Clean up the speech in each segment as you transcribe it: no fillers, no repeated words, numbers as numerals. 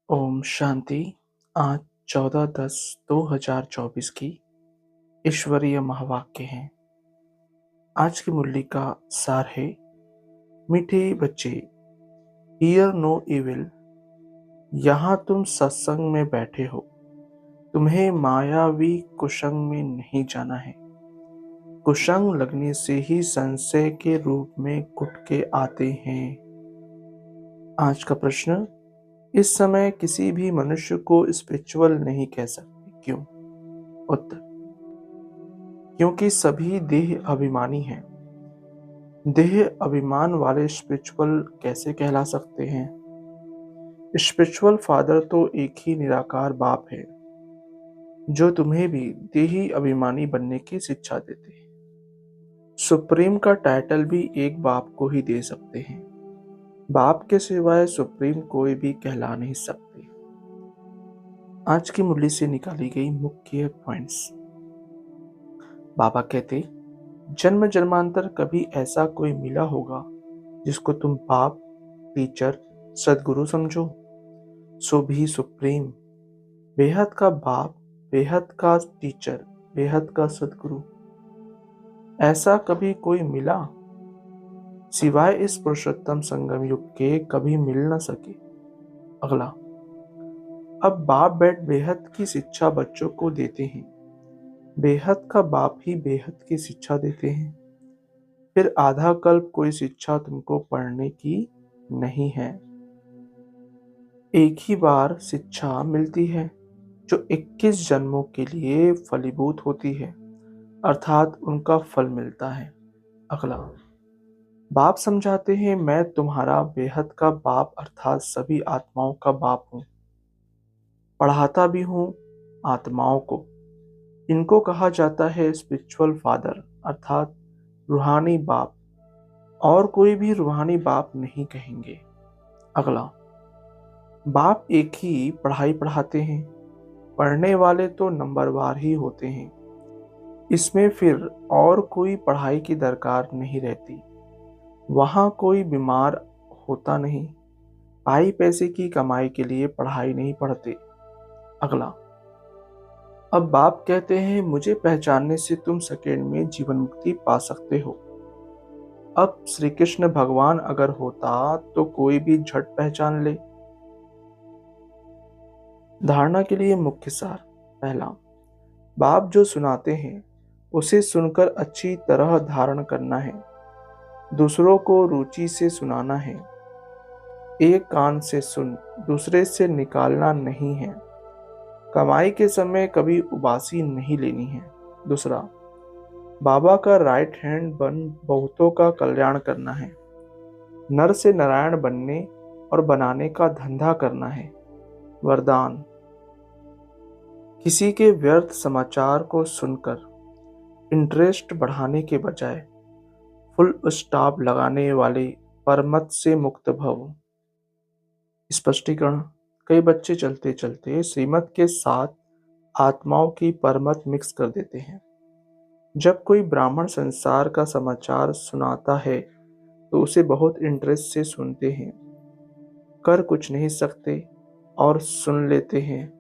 ओम शांति। आज 14/10/2024 की ईश्वरीय महावाक्य है। आज की मुरली का सार है, मीठे बच्चे, हियर नो इविल। यहाँ तुम सत्संग में बैठे हो, तुम्हें मायावी कुसंग में नहीं जाना है। कुसंग लगने से ही संशय के रूप में कुट के आते हैं। आज का प्रश्न, इस समय किसी भी मनुष्य को स्पिरिचुअल नहीं कह सकते, क्यों? उत्तर, क्योंकि सभी देह अभिमानी हैं। देह अभिमान वाले स्पिरिचुअल कैसे कहला सकते हैं? स्पिरिचुअल फादर तो एक ही निराकार बाप है, जो तुम्हें भी देही अभिमानी बनने की शिक्षा देते हैं। सुप्रीम का टाइटल भी एक बाप को ही दे सकते हैं। बाप के सिवाय सुप्रीम कोई भी कहला नहीं सकते। आज की मुरली से निकाली गई मुख्य पॉइंट्स। बाबा कहते, जन्म जन्मांतर कभी ऐसा कोई मिला होगा जिसको तुम बाप, टीचर, सदगुरु समझो, सो भी सुप्रीम, बेहद का बाप, बेहद का टीचर, बेहद का सदगुरु, ऐसा कभी कोई मिला? सिवाय इस पुरुषोत्तम संगम युग के कभी मिल न सके। अगला, अब बाप बेट बेहद की शिक्षा बच्चों को देते हैं। बेहद का बाप ही बेहद की शिक्षा देते हैं। फिर आधा कल्प कोई शिक्षा तुमको पढ़ने की नहीं है। एक ही बार शिक्षा मिलती है जो 21 जन्मों के लिए फलीभूत होती है, अर्थात उनका फल मिलता है। अगला, बाप समझाते हैं, मैं तुम्हारा बेहद का बाप अर्थात सभी आत्माओं का बाप हूँ। पढ़ाता भी हूँ आत्माओं को। इनको कहा जाता है स्पिरिचुअल फादर अर्थात रूहानी बाप, और कोई भी रूहानी बाप नहीं कहेंगे। अगला, बाप एक ही पढ़ाई पढ़ाते हैं। पढ़ने वाले तो नंबरवार ही होते हैं। इसमें फिर और कोई पढ़ाई की दरकार नहीं रहती। वहाँ कोई बीमार होता नहीं। पाई पैसे की कमाई के लिए पढ़ाई नहीं पढ़ते। अगला, अब बाप कहते हैं, मुझे पहचानने से तुम सेकेंड में जीवन मुक्ति पा सकते हो। अब श्री कृष्ण भगवान अगर होता तो कोई भी झट पहचान ले। धारणा के लिए मुख्य सार। पहला, बाप जो सुनाते हैं उसे सुनकर अच्छी तरह धारण करना है। दूसरों को रुचि से सुनाना है। एक कान से सुन, दूसरे से निकालना नहीं है। कमाई के समय कभी उबासी नहीं लेनी है। दूसरा, बाबा का राइट हैंड बन बहुतों का कल्याण करना है। नर से नारायण बनने और बनाने का धंधा करना है। वरदान, किसी के व्यर्थ समाचार को सुनकर इंटरेस्ट बढ़ाने के बजाय फुल स्टॉप लगाने वाले परमत से मुक्त भव। स्पष्टीकरण, कई बच्चे चलते चलते श्रीमत के साथ आत्माओं की परमत मिक्स कर देते हैं। जब कोई ब्राह्मण संसार का समाचार सुनाता है तो उसे बहुत इंटरेस्ट से सुनते हैं। कर कुछ नहीं सकते और सुन लेते हैं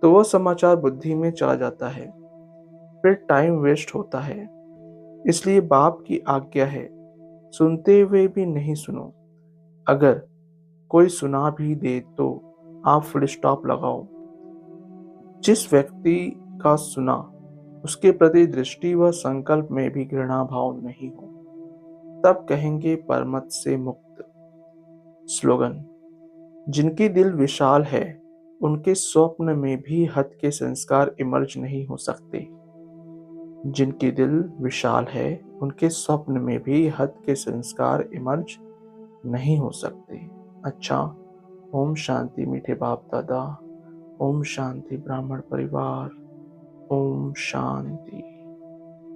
तो वह समाचार बुद्धि में चला जाता है, फिर टाइम वेस्ट होता है। इसलिए बाप की आज्ञा है, सुनते हुए भी नहीं सुनो। अगर कोई सुना भी दे तो आप फुल स्टॉप लगाओ। जिस व्यक्ति का सुना उसके प्रति दृष्टि व संकल्प में भी घृणा भाव नहीं हो, तब कहेंगे परमत से मुक्त। स्लोगन, जिनकी दिल विशाल है उनके स्वप्न में भी हद के संस्कार इमर्ज नहीं हो सकते। जिनकी दिल विशाल है उनके स्वप्न में भी हद के संस्कार इमर्ज नहीं हो सकते। अच्छा, ओम शांति मीठे बाप दादा। ओम शांति ब्राह्मण परिवार। ओम शांति।